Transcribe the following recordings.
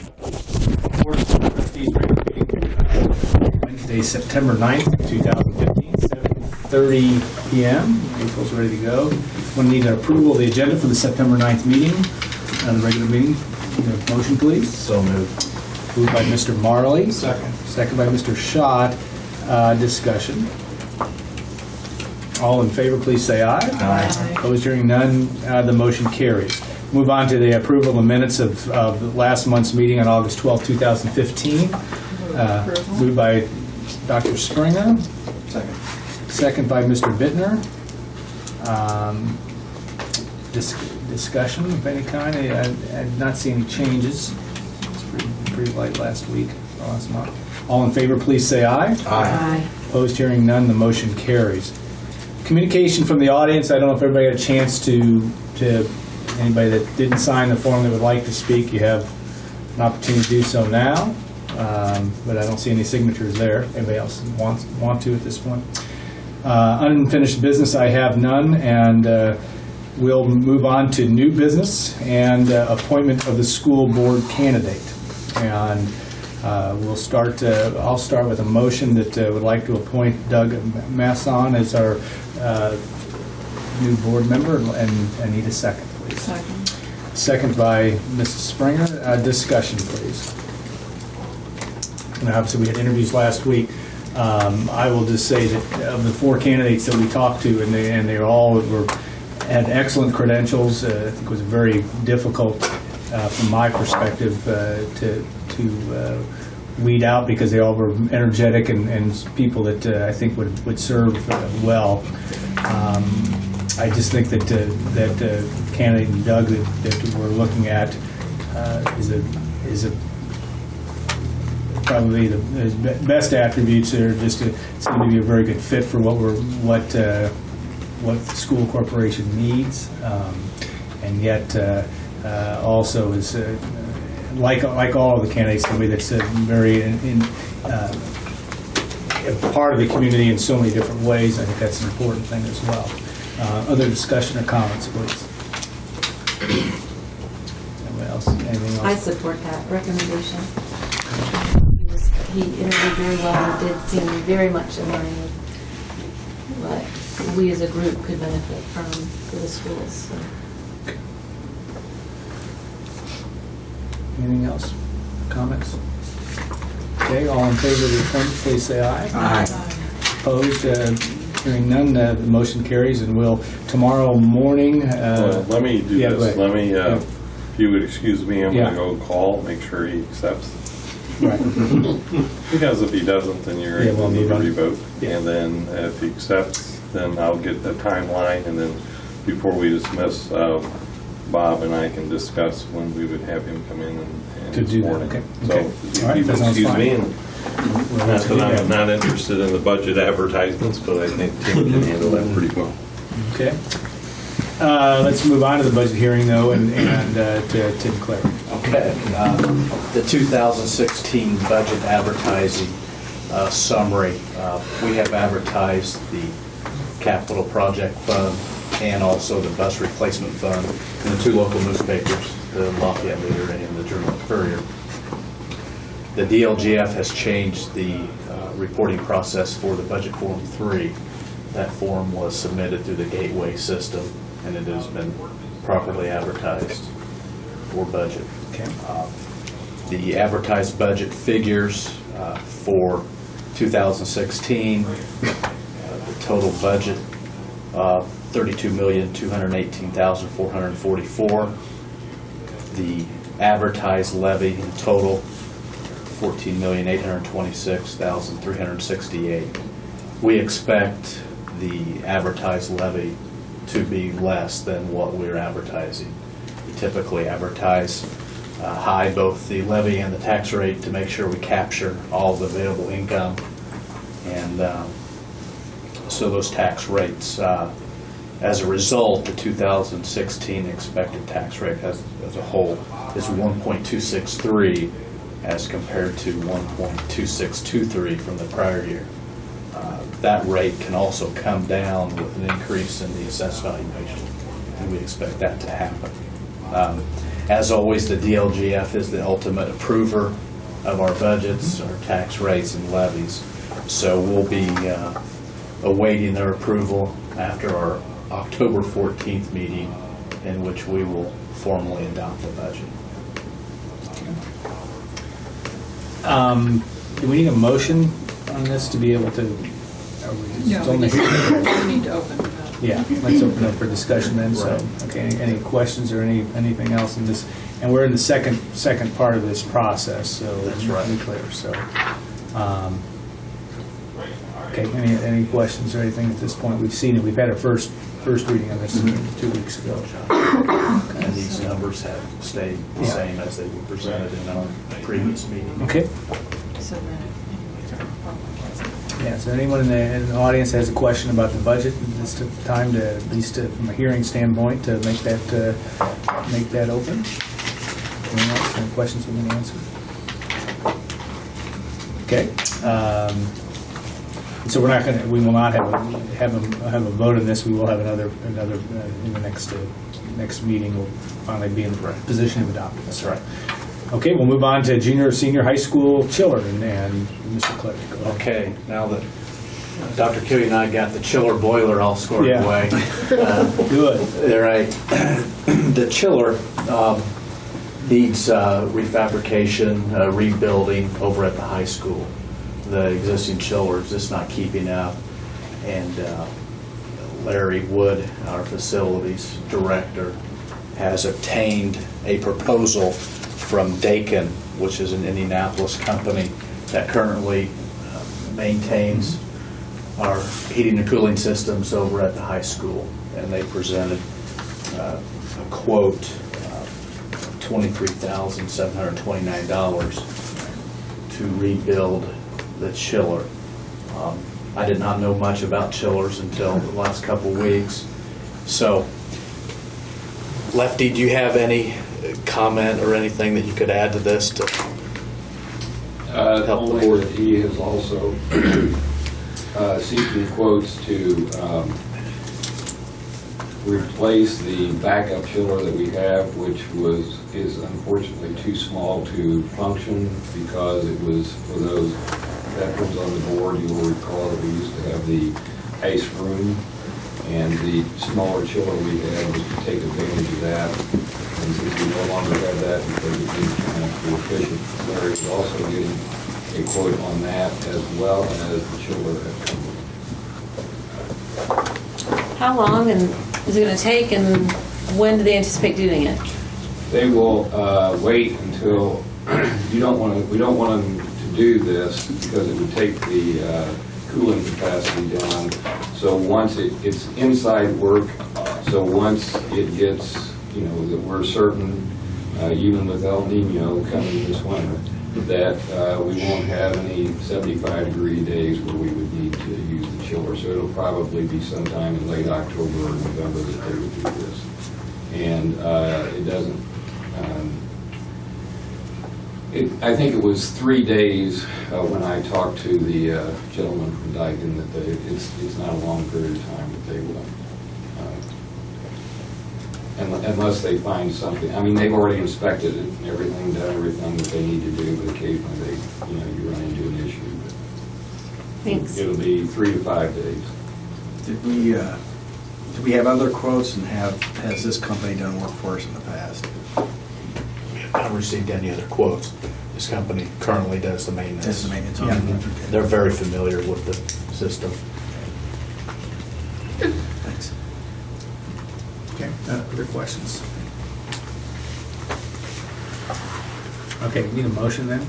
Board of Trustees regular meeting, Wednesday, September 9th, 2015, 7:30 p.m. April's ready to go. We'll need an approval of the agenda for the September 9th meeting, the regular meeting. Motion, please. So moved. Moved by Mr. Marley. Second. Second by Mr. Schott. Discussion. All in favor, please say aye. Aye. Opposed, hearing none, the motion carries. Move on to the approval of the minutes of last month's meeting on August 12, 2015. Moved by Dr. Springer. Second. Second by Mr. Bittner. Discussion of any kind. I did not see any changes. It was pretty light last week, or last month. All in favor, please say aye. Aye. Opposed, hearing none, the motion carries. Communication from the audience. I don't know if everybody got a chance to anybody that didn't sign the form that would like to speak, you have an opportunity to do so now, but I don't see any signatures there. Anybody else want to at this point? Unfinished business, I have none, and we'll move on to new business and appointment of the school board candidate. And we'll start. I'll start with a motion that would like to appoint Doug Masson as our new board member, and I need a second, please. Second. Second by Mrs. Springer. Discussion, please. And obviously, we had interviews last week. I will just say that of the four candidates that we talked to, and they all had excellent credentials. I think it was very difficult, from my perspective, to weed out, because they all were energetic and people that I think would serve well. I just think that candidate Doug that we're looking at is probably his best attributes are just to seem to be a very good fit for what the school corporation needs, and yet also is like all of the candidates, somebody that's very part of the community in so many different ways. I think that's an important thing as well. Other discussion or comments, please? Anybody else? Anything else? I support that recommendation. He interviewed very well and did seem very much in line with what we as a group could benefit from for the schools. So. Anything else? Comments? Okay, all in favor of the appointment, please say aye. Aye. Opposed? Hearing none, the motion carries, and we'll tomorrow morning. Well, let me do yeah, this. Let me, yeah. if you would excuse me, I'm Yeah. going to go call, make sure he accepts. Right. Because if he doesn't, then you're Yeah, going to need we'll to move on. revote. Yeah. And then if he accepts, then I'll get the timeline, and then before we dismiss, Bob and I can discuss when we would have him come in and To do that, sworn in. okay. So, Okay. if All right, you that sounds excuse fine. me, and not that I'm not interested in the budget advertisements, but I think Tim can handle that pretty well. Okay. Let's move on to the budget hearing, though, and to Tim Clare. Okay. The 2016 budget advertising summary. We have advertised the capital project fund and also the bus replacement fund in the two local newspapers, the Lafayette Leader and the Journal-Courier. The DLGF has changed the reporting process for the budget form 3. That form was submitted through the gateway system, and it has been properly advertised for budget. Okay. The advertised budget figures for 2016, the total budget, $32,218,444. The advertised levy in total, $14,826,368. We expect the advertised levy to be less than what we're advertising. We typically advertise high both the levy and the tax rate to make sure we capture all the available income, and so those tax rates, as a result, the 2016 expected tax rate as a whole is 1.263 as compared to 1.2623 from the prior year. That rate can also come down with an increase in the assessed valuation, and we expect that to happen. As always, the DLGF is the ultimate approver of our budgets, our tax rates and levies. So we'll be awaiting their approval after our October 14th meeting, in which we will formally adopt the budget. Do we need a motion on this to be able to? No, we need to open it up. Yeah, let's open up for discussion then. So, okay, any questions or anything else in this? And we're in the second part of this process, so That's right. To be clear. So, okay, any questions or anything at this point? We've seen it. We've had a first reading on this 2 weeks ago. And these numbers have stayed the same as they were presented in our previous meeting. Okay. So then, Yeah. So anyone in the audience has a question about the budget? It's the time to, at least from a hearing standpoint, to make that open. Anyone else? Any questions we can answer? Okay. So we will not have a vote on this. We will have another in the next meeting. We'll finally be in the position of adopting this. That's right. Okay, we'll move on to junior or senior high school chiller, and Mr. Clerk, go ahead. Okay, now that Dr. Killian and I got the chiller boiler all squared Yeah. away. Good. All right. The chiller needs refabrication, rebuilding over at the high school. The existing chiller is just not keeping up, and Larry Wood, our facilities director, has obtained a proposal from Dakin, which is an Indianapolis company that currently maintains our heating and cooling systems over at the high school. And they presented a quote of $23,729 to rebuild the chiller. I did not know much about chillers until the last couple of weeks. So, Lefty, do you have any comment or anything that you could add to this to help the Only board? that he is also seeking quotes to replace the backup chiller that we have, which is unfortunately too small to function because it was for those veterans on the board. You will recall that we used to have the ice room, and the smaller chiller we had was to take advantage of that. And since we no longer have that because it needs kind of too efficient, Larry is also getting a quote on that as well as the chiller at Cumberland. How long and is it going to take, and when do they anticipate doing it? They will wait until, we don't want them to do this because it would take the cooling capacity down. So once it's inside work, so once it gets, that we're certain, even with El Nino coming this winter, that we won't have any 75-degree days where we would need to use the chiller. So it'll probably be sometime in late October or November that they would do this. And it doesn't, I think it was 3 days when I talked to the gentleman from Daikin that it's not a long period of time that they will, unless they find something. I mean, they've already inspected it and everything, done everything that they need to do, but occasionally you run into an issue. But Thanks. it'll be 3 to 5 days. Did we have other quotes, and has this company done work for us in the past? We have not received any other quotes. This company currently does the maintenance. Does the maintenance on Yeah. it? Okay. They're very familiar with the system. Thanks. Okay, other questions? Okay, we need a motion then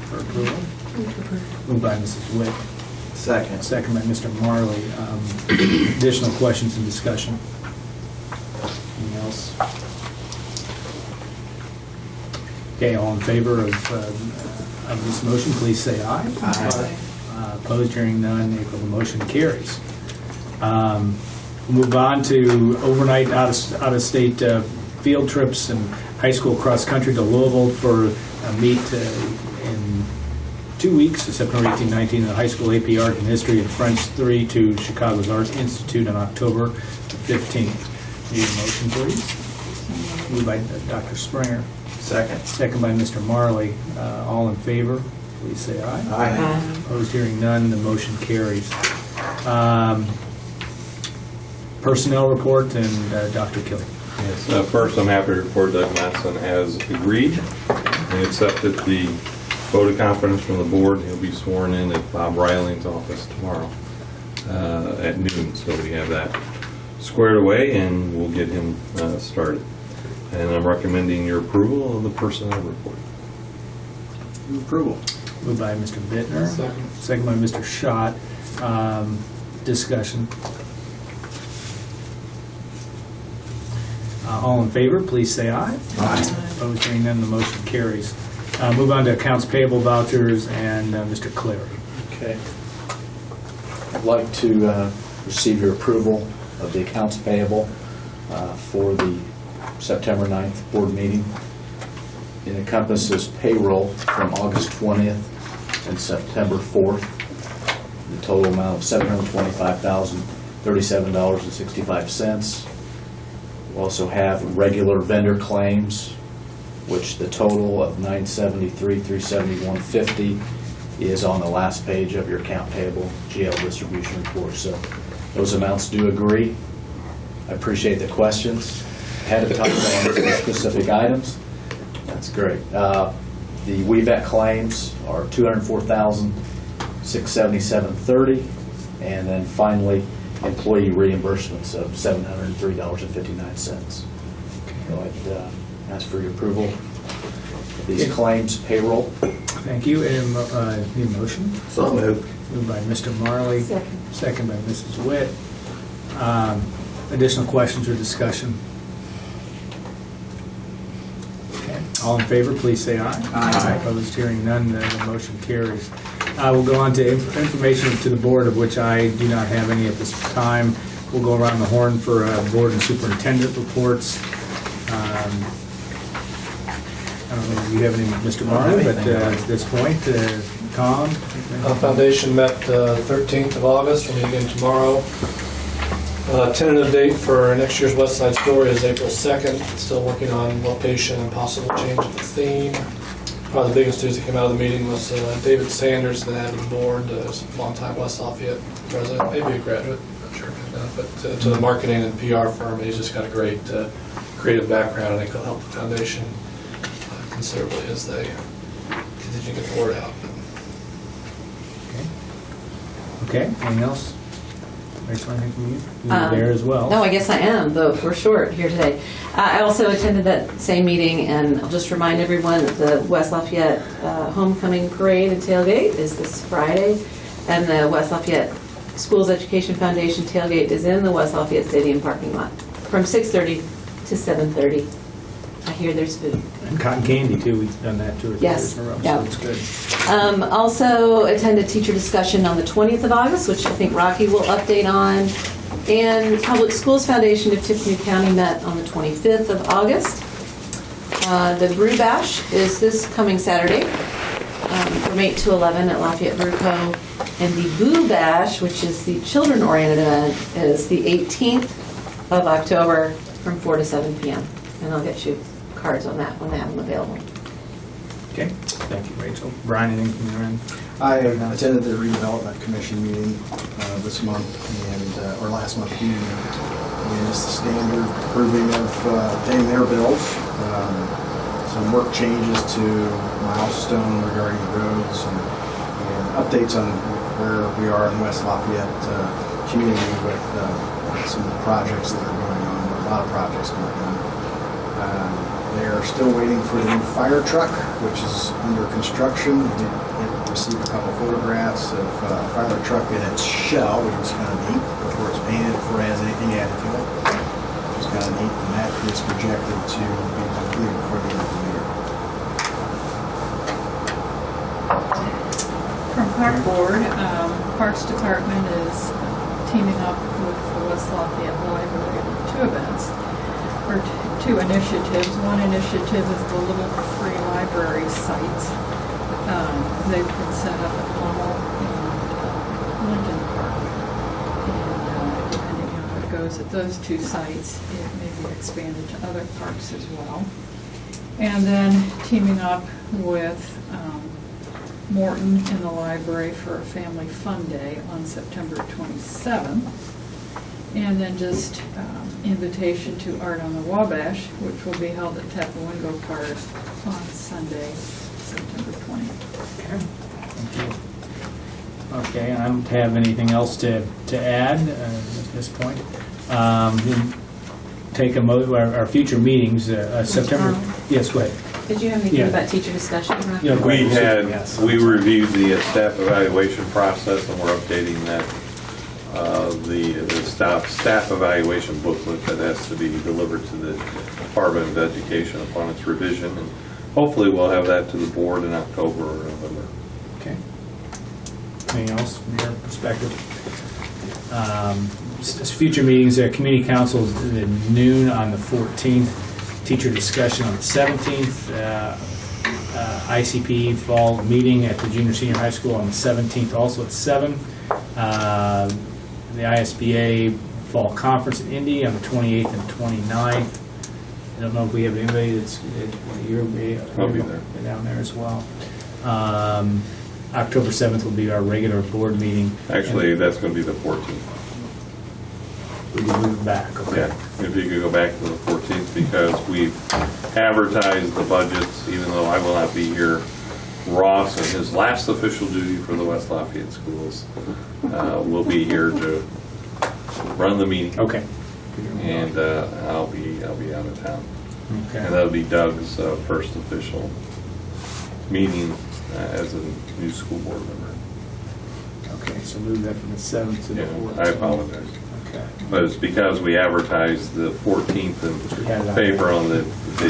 for approval. Moved by Mrs. Witt, Second. second by Mr. Marley. Additional questions and discussion? Anything else? Okay, all in favor of this motion, please say aye. Aye. Opposed, hearing none, the motion carries. We'll move on to overnight out-of-state field trips and high school cross-country to Louisville for a meet in 2 weeks, September 18, 19, in the high school AP Art and History and French 3 to Chicago's Art Institute on October 15th. Need a motion, please? Moved by Dr. Springer, Second. second by Mr. Marley. All in favor, please say aye. Aye. Opposed, hearing none, the motion carries. Personnel report and Dr. Kelly. Yes, first, I'm happy to report Doug Matson has agreed and accepted the vote of confidence from the board. He'll be sworn in at Bob Reiling's office tomorrow at noon, so we have that squared away and we'll get him started. And I'm recommending your approval of the personnel report. Move approval. Moved by Mr. Bittner. Second by Mr. Schott. Discussion. All in favor, please say aye. Aye. Opposed, hearing none, the motion carries. Move on to accounts payable vouchers and Mr. Clary. Okay. I'd like to receive your approval of the accounts payable for the September 9th board meeting. It encompasses payroll from August 20th and September 4th. The total amount of $725,037.65. We also have regular vendor claims, which the total of $973,371.50 is on the last page of your account payable GL distribution report. So those amounts do agree. I appreciate the questions ahead of time on specific items. That's great. The WEVAC claims are $204,677.30, and then finally employee reimbursements of $703.59. So I'd ask for your approval of these claims, payroll. Thank you. And need a motion? So moved. Moved by Mr. Marley. Second. Second by Mrs. Witt. Additional questions or discussion? Okay. All in favor, please say aye. Aye. Opposed, hearing none, the motion carries. We'll go on to information to the board, of which I do not have any at this time. We'll go around the horn for board and superintendent reports. I don't know if you have any, Mr. Marley, but at this point, Tom? Foundation met 13th of August. We'll meet again tomorrow. Tentative date for next year's West Side Story is April 2nd. Still working on location and possible change of the theme. Probably the biggest news that came out of the meeting was David Sanders, the head of the board, is a longtime West Lafayette president, maybe a graduate, not sure, but to the marketing and PR firm. He's just got a great creative background. I think he'll help the foundation considerably as they continue to get the word out. Okay, anything else? Rachel, anything from you? You're there as well. No, I guess I am, though we're short here today. I also attended that same meeting, and I'll just remind everyone that the West Lafayette Homecoming Parade and Tailgate is this Friday, and the West Lafayette Schools Education Foundation Tailgate is in the West Lafayette Stadium parking lot from 6:30 to 7:30. I hear there's food. And cotton candy, too. We've done that 2 or 3 Yes, years in a row, yeah. so it's good. Also attended teacher discussion on the 20th of August, which I think Rocky will update on. And Public Schools Foundation of Tiffany County met on the 25th of August. The Brew Bash is this coming Saturday from 8 to 11 at Lafayette Brew Co. And the Boo Bash, which is the children-oriented event, is the 18th of October from 4 to 7 p.m. And I'll get you cards on that when they have them available. Okay, thank you, Rachel. Brian, anything from your end? I attended the redevelopment commission meeting this month or last month, and it's the standard approving of paying their bills. Some work changes to milestone regarding roads and updates on where we are in West Lafayette community with some of the projects that are going on. A lot of projects going on. They are still waiting for the new fire truck, which is under construction. We received a couple photographs of a fire truck in its shell, which was kind of neat, before it's painted, before it has anything added to it, which is kind of neat, and that is projected to be completed before the end of the year. From Park Board, Parks Department is teaming up with the West Lafayette Library on 2 events, or 2 initiatives. One initiative is the Little Free Library sites. They've been set up at Hummel and Lincoln Park. And depending on how it goes at those two sites, it may be expanded to other parks as well. And then teaming up with Morton in the library for a family fun day on September 27th. And then just invitation to Art on the Wabash, which will be held at Tapawingo Park on Sunday, September 20th. Thank you. Okay, I don't have anything else to add at this point. We'll take our future meetings, September. Tom? Yes, go ahead. Did you have anything Yeah. about teacher discussion? Rocky? Yeah, go ahead. We reviewed the staff evaluation process, and we're updating that, the staff evaluation booklet that has to be delivered to the Department of Education upon its revision, and hopefully we'll have that to the board in October or November. Okay. Anything else from your perspective? Future meetings, Community Council at noon on the 14th, teacher discussion on the 17th, ICP fall meeting at the junior senior high school on the 17th, also at 7. The ISBA fall conference in Indy on the 28th and 29th. I don't know if we have anybody that's, you'll be I'll be there. down there as well. October 7th will be our regular board meeting. Actually, that's going to be the 14th. We can move back, okay? Yeah, if you could go back to the 14th, because we've advertised the budgets, even though I will not be here. Ross, in his last official duty for the West Lafayette schools, will be here to run the meeting. Okay. And I'll be out of town. Okay. And that'll be Doug's first official meeting as a new school board member. Okay, so move that from the 7th to the Yeah, 4th. I apologize. Okay. But it's because we advertised the 14th We had it in on favor there. on the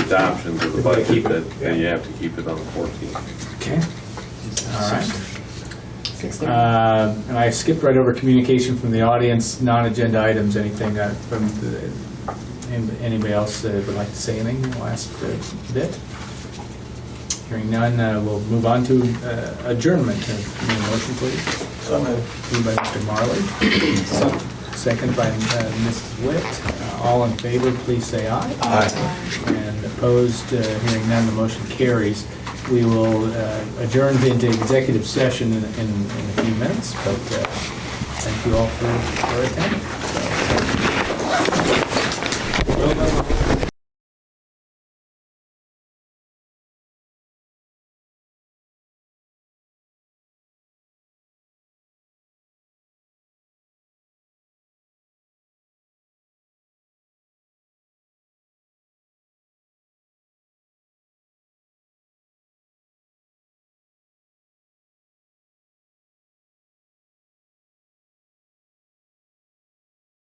adoptions of the We gotta budget keep it, that yeah. you have to keep it on the 14th. Okay. All right. And I skipped right over communication from the audience, non-agenda items, anything from anybody else that would like to say anything in the last bit? Hearing none, we'll move on to adjournment. Need a motion, please? So moved by Mr. Marley. Second by Mrs. Witt. All in favor, please say aye. Aye. And opposed, hearing none, the motion carries. We will adjourn into executive session in a few minutes, but thank you all for attending.